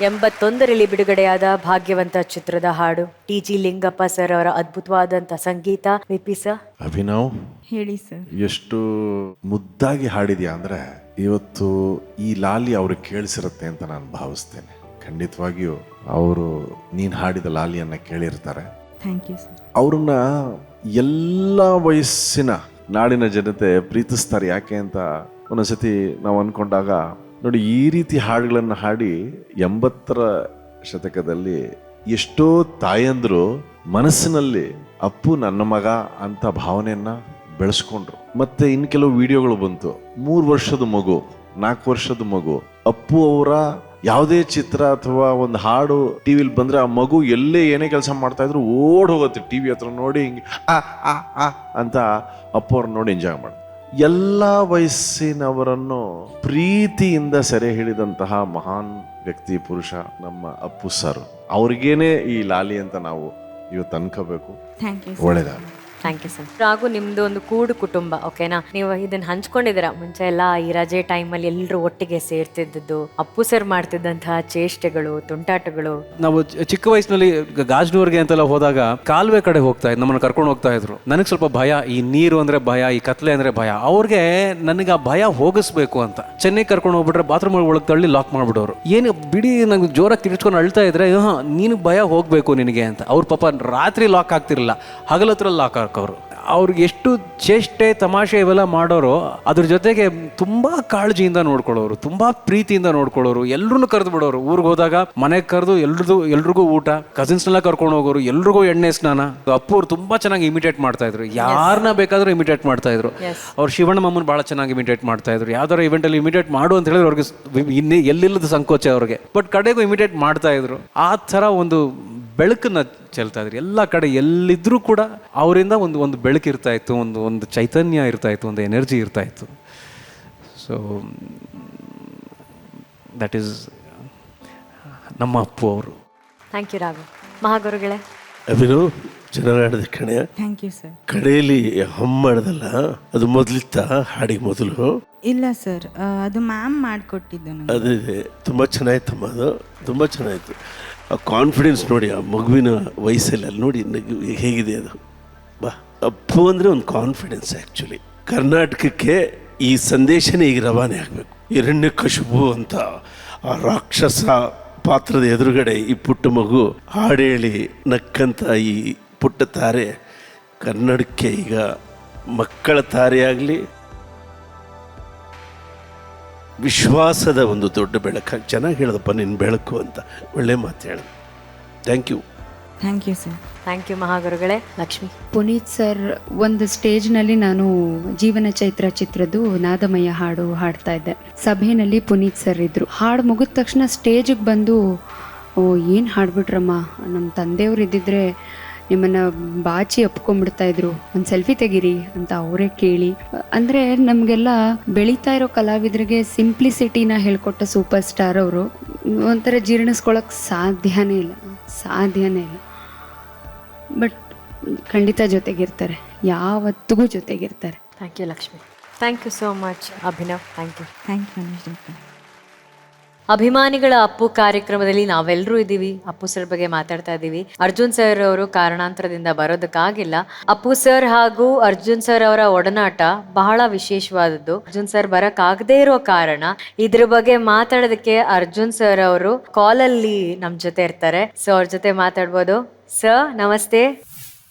81ರಲ್ಲಿ ಬಿಡುಗಡೆಯಾದ ಭಾಗ್ಯವಂತ ಚಿತ್ರದ ಹಾಡು. ಟಿ.ಜಿ. ಲಿಂಗಪ್ಪ ಸರ್ ಅವರ ಅದ್ಭುತವಾದಂಥ ಸಂಗೀತ. ವಿಪಿ ಸರ್, ಅಭಿನವ್ ಹೇಳಿ ಸರ್. ಎಷ್ಟು ಮುದ್ದಾಗಿ ಹಾಡಿದ್ಯಾ ಅಂದ್ರೆ ಇವತ್ತು ಈ ಲಾಲಿ ಅವ್ರಿಗೆ ಕೇಳಿಸಿರುತ್ತೆ ಅಂತ ನಾನು ಭಾವಿಸ್ತೇನೆ. ಖಂಡಿತವಾಗಿಯೂ ಅವರು ನೀನು ಹಾಡಿದ ಲಾಲಿಯನ್ನ ಕೇಳಿರ್ತಾರೆ. Thank you sir. ಅವ್ರನ್ನ ಎಲ್ಲ ವಯಸ್ಸಿನ ನಾಡಿನ ಜನತೆ ಪ್ರೀತಿಸ್ತಾರೆ. ಯಾಕೆ ಅಂತ ಒಂದೊಂದ್ಸತಿ ನಾವು ಅನ್ಕೊಂಡಾಗ ನೋಡಿ, ಈ ರೀತಿ ಹಾಡುಗಳನ್ನು ಹಾಡಿ 80ರ ಶತಕದಲ್ಲಿ ಎಷ್ಟೋ ತಾಯಂದ್ರು ಮನಸ್ಸಿನಲ್ಲಿ ಅಪ್ಪು ನನ್ನ ಮಗ ಅಂತ ಭಾವನೆಯನ್ನ ಬೆಳೆಸ್ಕೊಂಡ್ರು. ಮತ್ತೆ ಇನ್ ಕೆಲವು ವಿಡಿಯೋಗಳು ಬಂತು, 3 ವರ್ಷದ ಮಗು, 4 ವರ್ಷದ ಮಗು, ಅಪ್ಪು ಅವರ ಯಾವುದೇ ಚಿತ್ರ ಅಥವಾ ಒಂದು ಹಾಡು ಟಿವಿಲಿ ಬಂದ್ರೆ ಆ ಮಗು ಎಲ್ಲೇ ಏನೇ ಕೆಲಸ ಮಾಡ್ತಾ ಇದ್ರು ಓಡ್ ಹೋಗುತ್ತೆ ಟಿವಿ ಹತ್ರ ನೋಡಿ ಹಿಂಗೆ ಆ ಅಂತ ಅಪ್ಪು ಅವ್ರನ್ನ ನೋಡಿ ಎಂಜಾಯ್ ಮಾಡಿ. ಎಲ್ಲ ವಯಸ್ಸಿನವರನ್ನು ಪ್ರೀತಿಯಿಂದ ಸೆರೆ ಹಿಡಿದಂತಹ ಮಹಾನ್ ವ್ಯಕ್ತಿ, ಪುರುಷ ನಮ್ಮ ಅಪ್ಪು ಸರ್. ಅವ್ರಿಗೇನೆ ಈ ಲಾಲಿ ಅಂತ ನಾವು ಇವತ್ತು ಅನ್ಕೋಬೇಕು. Thank you. ಒಳ್ಳೇದಾಗ. Thank you sir. ಹಾಗೂ ನಿಮ್ದು ಒಂದು ಕೂಡು ಕುಟುಂಬ, ಓಕೆನಾ? ನೀವು ಇದನ್ನ ಹಂಚ್ಕೊಂಡಿದ್ದೀರಾ. ಮುಂಚೆ ಎಲ್ಲ ಈ ರಜೆ ಟೈಮಲ್ಲಿ ಎಲ್ಲರೂ ಒಟ್ಟಿಗೆ ಸೇರ್ತಿದ್ದದ್ದು, ಅಪ್ಪು ಸರ್ ಮಾಡ್ತಿದ್ದಂತಹ ಚೇಷ್ಟೆಗಳು, ತುಂಟಾಟಗಳು. ನಾವು ಚಿಕ್ಕ ವಯಸ್ಸಿನಲ್ಲಿ ಗಾಜನೂರ್ಗೆ ಅಂತೆಲ್ಲ ಹೋದಾಗ ಕಾಲುವೆ ಕಡೆ ಹೋಗ್ತಾ ಇದ್ರು, ನಮ್ಮನ್ನು ಕರ್ಕೊಂಡು ಹೋಗ್ತಾ ಇದ್ರು. ನನಗೆ ಸ್ವಲ್ಪ ಭಯ, ಈ ನೀರು ಅಂದ್ರೆ ಭಯ, ಈ ಕತ್ಲೆ ಅಂದ್ರೆ ಭಯ. ಅವ್ರಿಗೆ ನನಗೆ ಆ ಭಯ ಹೋಗಿಸ್ಬೇಕು ಅಂತ ಚೆನ್ನೈ ಕರ್ಕೊಂಡು ಹೋಗ್ಬಿಟ್ರೆ ಬಾತ್ರೂಮ್ ಒಳಗೆ ತಳ್ಳಿ ಲಾಕ್ ಮಾಡ್ಬಿಡೋರು. ಏನು ಬಿಡಿ, ನಂಗೆ ಜೋರಾಗಿ ತಿರ್ಸ್ಕೊಂಡು ಅಳ್ತಾ ಇದ್ರೆ ನೀನು ಭಯ ಹೋಗ್ಬೇಕು ನಿನಗೆ ಅಂತ. ಅವ್ರ ಪಾಪ ರಾತ್ರಿ ಲಾಕ್ ಆಗ್ತಿರಲಿಲ್ಲ, ಹಗಲತ್ರ ಲಾಕ್ ಹಾಕೋರು. ಅವ್ರಿಗೆ ಎಷ್ಟು ಚೇಷ್ಟೆ ತಮಾಷೆ ಇವೆಲ್ಲ ಮಾಡೋರು, ಅದ್ರ ಜೊತೆಗೆ ತುಂಬಾ ಕಾಳಜಿಯಿಂದ ನೋಡ್ಕೊಳ್ಳೋರು, ತುಂಬಾ ಪ್ರೀತಿಯಿಂದ ನೋಡ್ಕೊಳ್ಳೋರು. ಎಲ್ರೂ ಕರೆದು ಬಿಡೋರು. ಊರಿಗೆ ಹೋದಾಗ ಮನೆಗೆ ಕರೆದು ಎಲ್ರಿಗೂ ಊಟ, ಕಸಿನ್ಸ್ನೆಲ್ಲ ಕರ್ಕೊಂಡು ಹೋಗೋರು, ಎಲ್ರಿಗೂ ಎಣ್ಣೆ ಸ್ನಾನ. ಅಪ್ಪು ಅವ್ರು ತುಂಬಾ ಚೆನ್ನಾಗಿ ಇಮಿಟೇಟ್ ಮಾಡ್ತಾ ಇದ್ರು, ಯಾರನ್ನ ಬೇಕಾದ್ರೂ ಇಮಿಟೇಟ್ ಮಾಡ್ತಾ ಇದ್ರು. ಅವ್ರು ಶಿವಣ್ಣ ಮಾಮನ್ ಬಹಳ ಚೆನ್ನಾಗಿ ಇಮಿಟೇಟ್ ಮಾಡ್ತಾ ಇದ್ರು. ಯಾವ್ದಾರ ಇವೆಂಟ್ ಅಲ್ಲಿ ಇಮಿಟೇಟ್ ಮಾಡು ಅಂತ ಹೇಳಿದ್ರೆ ಅವ್ರಿಗೆ ಇನ್ನೇ ಎಲ್ಲಿಲ್ಲದ ಸಂಕೋಚ ಅವ್ರಿಗೆ, ಬಟ್ ಕಡೆಗೂ ಇಮಿಟೇಟ್ ಮಾಡ್ತಾ ಇದ್ರು. ಆ ಥರ ಒಂದು ಬೆಳಕನ್ನ ಚೆಲ್ತಾ ಇದ್ರು ಎಲ್ಲ ಕಡೆ. ಎಲ್ಲಿದ್ರೂ ಕೂಡ ಅವರಿಂದ ಒಂದು ಬೆಳಕು ಇರ್ತಾ ಇತ್ತು, ಒಂದು ಚೈತನ್ಯ ಇರ್ತಾ ಇತ್ತು, ಒಂದು ಎನರ್ಜಿ ಇರ್ತಾ ಇತ್ತು. ಸೊ ದಟ್ ಈಸ್ ನಮ್ಮ ಅಪ್ಪು ಅವರು. Thank you Raghu. ಮಹಾಗುರುಗಳೇ. ಅಭಿನವ್ ಚೆನ್ನಾಗಿ ಆಡಿದ ಕಣೆ. Thank you sir. ಕಡೆಯಲ್ಲಿ ಹಮ್ ಮಾಡಿದಲ್ಲ, ಅದು ಮೊದಲಿತ್ತ ಹಾಡಿಗೆ ಮೊದಲು? ಇಲ್ಲ ಸರ್, ಅದು ಮ್ಯಾಮ್ ಮಾಡಿಕೊಟ್ಟಿದ್ದು ನನಗೆ. ಅದೇ ತುಂಬ ಚೆನ್ನಾಗಿತ್ತಮ್ಮ, ಅದು ತುಂಬ ಚೆನ್ನಾಗಿತ್ತು. ಆ ಕಾನ್ಫಿಡೆನ್ಸ್ ನೋಡಿ, ಆ ಮಗುವಿನ ವಯಸ್ಸಲ್ಲಿ ಅಲ್ಲಿ ನೋಡಿ ಹೇಗಿದೆ ಅದು. ಬಾ, ಅಪ್ಪು ಅಂದರೆ ಒಂದು ಕಾನ್ಫಿಡೆನ್ಸ್. ಆ್ಯಕ್ಚುಲಿ ಕರ್ನಾಟಕಕ್ಕೆ ಈ ಸಂದೇಶನೇ ಈಗ ರವಾನೆ ಆಗಬೇಕು. ಹಿರಣ್ಯಕಶಿಪು ಅಂತ ಆ ರಾಕ್ಷಸ ಪಾತ್ರದ ಎದುರುಗಡೆ ಈ ಪುಟ್ಟ ಮಗು ಹಾಡೇಳಿ ನಕ್ಕಂಥ ಈ ಪುಟ್ಟ ತಾರೆ ಕನ್ನಡಕ್ಕೆ ಈಗ ಮಕ್ಕಳ ತಾರೆಯಾಗಲಿ, ವಿಶ್ವಾಸದ ಒಂದು ದೊಡ್ಡ ಬೆಳಕಾಗಿ. ಚೆನ್ನಾಗಿ ಹೇಳದಪ್ಪ ನಿನ್ನ ಬೆಳಕು ಅಂತ, ಒಳ್ಳೆ ಮಾತು ಹೇಳ. Thank you. Thank you sir. Thank you ಮಹಾಗುರುಗಳೇ. ಲಕ್ಷ್ಮಿ. ಪುನೀತ್ ಸರ್ ಒಂದು ಸ್ಟೇಜ್ನಲ್ಲಿ ನಾನು ಜೀವನ ಚೈತ್ರ ಚಿತ್ರದ್ದು ನಾದಮಯ ಹಾಡು ಹಾಡ್ತಾ ಇದ್ದೆ. ಸಭೆಯಲ್ಲಿ ಪುನೀತ್ ಸರ್ ಇದ್ರು. ಹಾಡು ಮುಗಿದ ತಕ್ಷಣ ಸ್ಟೇಜಿಗೆ ಬಂದು, ಓ ಏನು ಹಾಡ್ಬಿಟ್ರಮ್ಮ, ನಮ್ಮ ತಂದೆಯವರು ಇದ್ದಿದ್ರೆ ನಿಮ್ಮನ್ನು ಬಾಚಿ ಒಪ್ಕೊಂಡ್ಬಿಡ್ತಾ ಇದ್ರು, ಒಂದು ಸೆಲ್ಫಿ ತೆಗೀರಿ ಅಂತ ಅವರೇ ಕೇಳಿ. ಅಂದರೆ ನಮಗೆಲ್ಲ ಬೆಳೀತಾ ಇರೋ ಕಲಾವಿದರಿಗೆ ಸಿಂಪ್ಲಿಸಿಟಿನ ಹೇಳ್ಕೊಟ್ಟ ಸೂಪರ್ ಸ್ಟಾರ್ ಅವರು. ಒಂಥರ ಜೀರ್ಣಿಸ್ಕೊಳ್ಳೋಕೆ ಸಾಧ್ಯನೇ ಇಲ್ಲ. ಬಟ್ ಖಂಡಿತ ಜೊತೆಗಿರ್ತಾರೆ, ಯಾವತ್ತಿಗೂ ಜೊತೆಗಿರ್ತಾರೆ. Thank you Lakshmi. Thank you so much Abhinav. Thank you. Thank you. ಅಭಿಮಾನಿಗಳ ಅಪ್ಪು ಕಾರ್ಯಕ್ರಮದಲ್ಲಿ ನಾವೆಲ್ಲರೂ ಇದ್ದೀವಿ. ಅಪ್ಪು ಸರ್ ಬಗ್ಗೆ ಮಾತಾಡ್ತಾ ಇದ್ದೀವಿ. ಅರ್ಜುನ್ ಸರ್ ಅವರು ಕಾರಣಾಂತರದಿಂದ ಬರೋದಕ್ಕಾಗಿಲ್ಲ. ಅಪ್ಪು ಸರ್ ಹಾಗೂ ಅರ್ಜುನ್ ಸರ್ ಅವರ ಒಡನಾಟ ಬಹಳ ವಿಶೇಷವಾದದ್ದು. ಅರ್ಜುನ್ ಸರ್ ಬರಕ್ಕಾಗದೇ ಇರೋ ಕಾರಣ ಇದ್ರ ಬಗ್ಗೆ ಮಾತಾಡೋದಕ್ಕೆ ಅರ್ಜುನ್ ಸರ್ ಅವರು ಕಾಲಲ್ಲಿ ನಮ್ ಜೊತೆ ಇರ್ತಾರೆ. ಸೊ ಅವ್ರ ಜೊತೆ ಮಾತಾಡ್ಬೋದು. ಸರ್ ನಮಸ್ತೆ.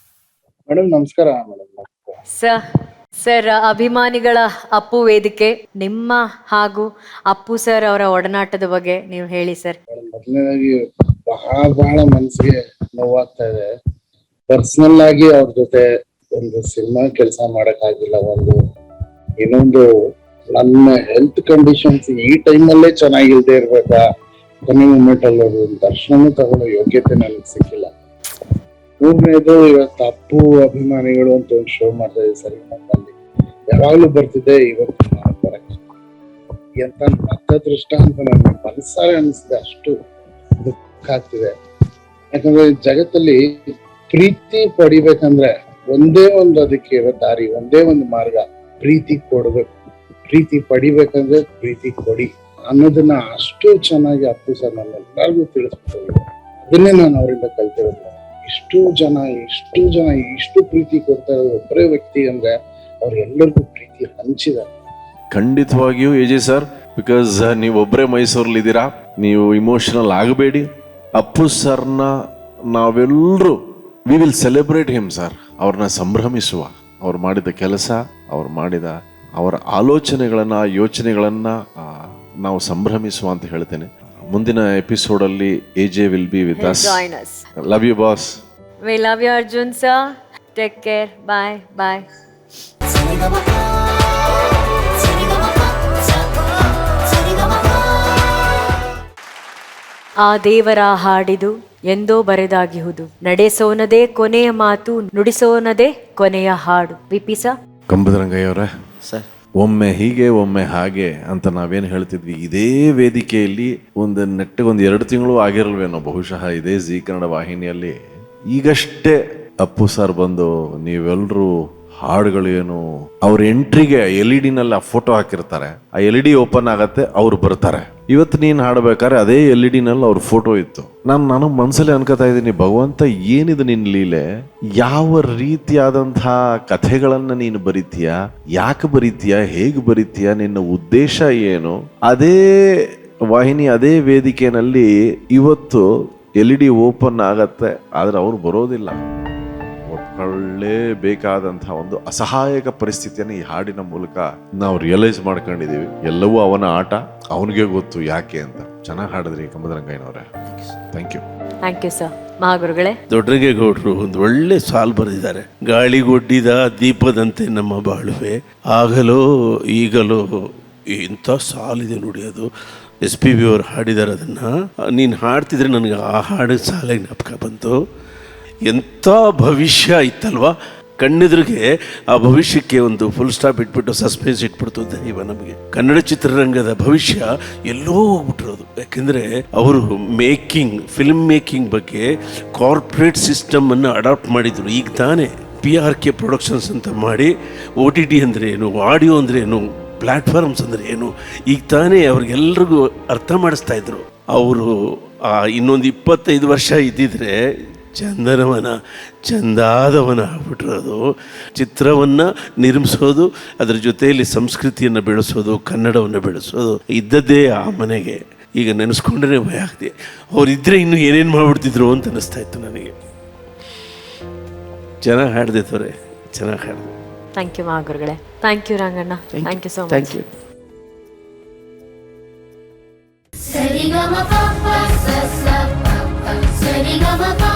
ಮೇಡಮ್ ನಮಸ್ಕಾರ. ಸರ್, ಅಭಿಮಾನಿಗಳ ಅಪ್ಪು ವೇದಿಕೆ, ನಿಮ್ಮ ಹಾಗೂ ಅಪ್ಪು ಸರ್ ಅವರ ಒಡನಾಟದ ಬಗ್ಗೆ ನೀವು ಹೇಳಿ ಸರ್. ಮೊದಲನೇದಾಗಿ ಬಹಳ ಮನಸ್ಸಿಗೆ ನೋವಾಗ್ತಾ ಇದೆ. ಪರ್ಸನಲ್ ಆಗಿ ಅವ್ರ ಜೊತೆ ಒಂದು ಸಿನಿಮಾ ಕೆಲಸ ಮಾಡಕ್ ಆಗಿಲ್ಲ. ಇನ್ನೊಂದು ನನ್ನ ಹೆಲ್ತ್ ಕಂಡೀಷನ್ಸ್ ಈ ಟೈಮಲ್ಲೇ ಚೆನ್ನಾಗಿಲ್ದೇ ಇರ್ಬೇಕಾ, ಕೊನೆ ಮೂಮೆಂಟ್ ಅಲ್ಲಿ ಒಂದು ದರ್ಶನ ತಗೊಳ್ಳೋ ಯೋಗ್ಯತೆ ನನಗೆ ಸಿಕ್ಕಿಲ್ಲ. ಮೂರನೇದು, ಇವತ್ತು ಅಪ್ಪು ಅಭಿಮಾನಿಗಳು ಅಂತ ಒಂದು ಶೋ ಮಾಡ್ತಾ ಇದ್ದೀವಿ ಸರ್. ನಮ್ಮಲ್ಲಿ ಯಾವಾಗ್ಲೂ ಬರ್ತಿದ್ದೆ, ಇವತ್ತು ನಾನು ಬರಕ್ಕೆ ಎಂತ ಮತದೃಷ್ಟ ಅಂತ ನನ್ನ ಮನಸ್ಸಾರೆ ಅನಿಸಿದೆ. ಅಷ್ಟು ದುಃಖ ಆಗ್ತಿದೆ. ಯಾಕಂದ್ರೆ ಜಗತ್ತಲ್ಲಿ ಪ್ರೀತಿ ಪಡಿಬೇಕಂದ್ರೆ ಒಂದೇ ಒಂದು ಅದಕ್ಕೆ ಇರೋ ದಾರಿ, ಒಂದೇ ಒಂದು ಮಾರ್ಗ, ಪ್ರೀತಿ ಕೊಡ್ಬೇಕು. ಪ್ರೀತಿ ಪಡಿಬೇಕಂದ್ರೆ ಪ್ರೀತಿ ಕೊಡಿ ಅನ್ನೋದನ್ನ ಅಷ್ಟು ಚೆನ್ನಾಗಿ ಅಪ್ಪು ಸರ್ ನಮ್ಮೆಲ್ಲರಿಗೂ ತಿಳಿಸ್ಕೊಟ್ಟಿದ್ದಾರೆ. ಅದನ್ನೇ ನಾನು ಅವರಿಂದ ಕಲ್ತಿರೋದು. ಇಷ್ಟು ಪ್ರೀತಿ ಕೊಡ್ತಾ ಇರೋ ಒಬ್ಬರೇ ವ್ಯಕ್ತಿ ಅಂದ್ರೆ ಅವ್ರು ಎಲ್ಲರಿಗೂ ಪ್ರೀತಿ ಹಂಚಿದ್ದಾರೆ. ಖಂಡಿತವಾಗಿಯೂ ಎಜೆ ಸರ್, ಬಿಕಾಸ್ ನೀವೊಬ್ಬರೇ ಮೈಸೂರಲ್ಲಿದ್ದೀರಾ, ನೀವು ಇಮೋಷನಲ್ ಆಗಬೇಡಿ. ಅಪ್ಪು ಸರ್ನ ನಾವೆಲ್ಲರೂ we will celebrate him sir. ಅವ್ರನ್ನ ಸಂಭ್ರಮಿಸುವ, ಅವ್ರು ಮಾಡಿದ ಕೆಲಸ, ಅವ್ರು ಮಾಡಿದ ಅವರ ಆಲೋಚನೆಗಳನ್ನ, ಯೋಚನೆಗಳನ್ನ ನಾವು ಸಂಭ್ರಮಿಸುವ ಅಂತ ಹೇಳ್ತೇನೆ. ಮುಂದಿನ ಎಪಿಸೋಡಲ್ಲಿ AJ will be with us. Join us. Love you boss. We love you, Arjun sir. Take care. Bye. Bye. ಆ ದೇವರ ಹಾಡಿದು ಎಂದೋ ಬರೆದಾಗಿಹುದು, ನಡೆಸೋನದೇ ಕೊನೆಯ ಮಾತು, ನುಡಿಸೋನದೇ ಕೊನೆಯ ಹಾಡು. ವಿಪಿಸ ಕಂಬದರಂಗಯ್ಯವರೇ ಸರ್, ಒಮ್ಮೆ ಹೀಗೆ ಒಮ್ಮೆ ಹಾಗೆ ಅಂತ ನಾವೇನು ಹೇಳ್ತಿದ್ವಿ, ಇದೇ ವೇದಿಕೆಯಲ್ಲಿ ಒಂದು ನೆಟ್ಟಗೊಂದು 2 ತಿಂಗಳು ಆಗಿರಲ್ವೇನೋ ಬಹುಶಃ ಇದೇ ಜೀ ಕನ್ನಡ ವಾಹಿನಿಯಲ್ಲಿ. ಈಗಷ್ಟೇ ಅಪ್ಪು ಸರ್ ಬಂದು ನೀವೆಲ್ಲರೂ ಹಾಡುಗಳು ಏನು, ಅವ್ರ ಎಂಟ್ರಿಗೆ LED ನಲ್ಲಿ ಆ ಫೋಟೋ ಹಾಕಿರ್ತಾರೆ, ಆ LED ಓಪನ್ ಆಗತ್ತೆ, ಅವ್ರು ಬರ್ತಾರೆ. ಇವತ್ತು ನೀನು ಹಾಡ್ಬೇಕಾದ್ರೆ ಅದೇ LED ನಲ್ಲಿ ಅವ್ರ ಫೋಟೋ ಇತ್ತು. ನಾನು ಮನಸ್ಸಲ್ಲಿ ಅನ್ಕೋತಾ ಇದ್ದೀನಿ, ಭಗವಂತ ಏನಿದು ನಿನ್ನ ಲೀಲೆ, ಯಾವ ರೀತಿಯಾದಂತಹ ಕಥೆಗಳನ್ನ ನೀನು ಬರೀತೀಯ, ಯಾಕೆ ಬರೀತೀಯ, ಹೇಗೆ ಬರೀತೀಯ, ನಿನ್ನ ಉದ್ದೇಶ ಏನು? ಅದೇ ವಾಹಿನಿ, ಅದೇ ವೇದಿಕೆಯಲ್ಲಿ ಇವತ್ತು LED ಓಪನ್ ಆಗತ್ತೆ, ಆದ್ರೆ ಅವ್ರು ಬರೋದಿಲ್ಲ. ಒಪ್ಕೊಳ್ಳೇಬೇಕಾದಂತಹ ಒಂದು ಅಸಹಾಯಕ ಪರಿಸ್ಥಿತಿಯನ್ನು ಈ ಹಾಡಿನ ಮೂಲಕ ನಾವು ರಿಯಲೈಸ್ ಮಾಡ್ಕೊಂಡಿದೀವಿ. ಎಲ್ಲವೂ ಅವನ ಆಟ, ಅವನಿಗೆ ಗೊತ್ತು ಯಾಕೆ ಅಂತ. ಚೆನ್ನಾಗಿ ಹಾಡಿದ್ರಿ ಕಂಬದರಂಗಯ್ಯನವರೇ. Thank you. Thank you sir. ಮಹಾಗುರುಗಳೇ, ದೊಡ್ಡರಂಗೇಗೌಡರು ಒಂದು ಒಳ್ಳೆ ಸಾಲು ಬರೆದಿದ್ದಾರೆ. ಗಾಳಿಗೊಡ್ಡಿದ ದೀಪದಂತೆ ನಮ್ಮ ಬಾಳುವೆ, ಆಗಲೋ ಈಗಲೋ. ಇಂಥ ಸಾಲಿದೆ ನೋಡಿ, ಅದು SPB ಅವರು ಹಾಡಿದ್ದಾರೆ. ಅದನ್ನು ನೀನು ಹಾಡ್ತಿದ್ರೆ ನನಗೆ ಆ ಹಾಡು ಸಾಲ ಜ್ಞಾಪಕ ಬಂತು. ಎಂಥ ಭವಿಷ್ಯ ಇತ್ತಲ್ವ ಕಣ್ಣೆದುರಿಗೆ. ಆ ಭವಿಷ್ಯಕ್ಕೆ ಒಂದು ಫುಲ್ ಸ್ಟಾಪ್ ಇಟ್ಬಿಟ್ಟು ಸಸ್ಪೆನ್ಸ್ ಇಟ್ಬಿಡ್ತು ದೈವ ನಮಗೆ. ಕನ್ನಡ ಚಿತ್ರರಂಗದ ಭವಿಷ್ಯ ಎಲ್ಲೋ ಹೋಗ್ಬಿಟ್ಟಿರೋದು. ಯಾಕೆಂದರೆ ಅವರು ಫಿಲ್ಮ್ ಮೇಕಿಂಗ್ ಬಗ್ಗೆ ಕಾರ್ಪೊರೇಟ್ ಸಿಸ್ಟಮನ್ನು ಅಡಾಪ್ಟ್ ಮಾಡಿದ್ರು. ಈಗ ತಾನೇ PRK ಪ್ರೊಡಕ್ಷನ್ಸ್ ಅಂತ ಮಾಡಿ OTT ಅಂದರೆ ಏನು, ಆಡಿಯೋ ಅಂದರೆ ಏನು, ಪ್ಲ್ಯಾಟ್ಫಾರ್ಮ್ಸ್ ಅಂದರೆ ಏನು, ಈಗ ತಾನೇ ಅವ್ರಿಗೆಲ್ರಿಗೂ ಅರ್ಥ ಮಾಡಿಸ್ತಾ ಇದ್ರು. ಅವರು ಇನ್ನೊಂದು 25 ವರ್ಷ ಇದ್ದಿದ್ರೆ ಚಂದಾದವನ ಆಗ್ಬಿಟ್ಟಿರೋದು. ಚಿತ್ರವನ್ನು ನಿರ್ಮಿಸೋದು, ಅದರ ಜೊತೆಯಲ್ಲಿ ಸಂಸ್ಕೃತಿಯನ್ನು ಬೆಳೆಸೋದು, ಕನ್ನಡವನ್ನು ಬೆಳೆಸೋದು ಇದ್ದದ್ದೇ ಆ ಮನೆಗೆ. ಈಗ ನೆನೆಸ್ಕೊಂಡ್ರೆ ಭಯ ಆಗ್ತಿದೆ, ಅವರಿದ್ದರೆ ಇನ್ನೂ ಏನೇನು ಮಾಡಿಬಿಡ್ತಿದ್ರು ಅಂತ ಅನ್ನಿಸ್ತಾ ಇತ್ತು ನನಗೆ. ಚೆನ್ನಾಗಿ ಹಾಡಿದೆ ತೋರೆ, ಚೆನ್ನಾಗಿ ಹಾಡಿದೆ. ಥ್ಯಾಂಕ್ ಯು ಮಹಾಗುರುಗಳೇ. Thank you Ranganna. Thank you so much. Thank you. Sari ga ma pa pa sa sa pa pa, sari ga ma pa.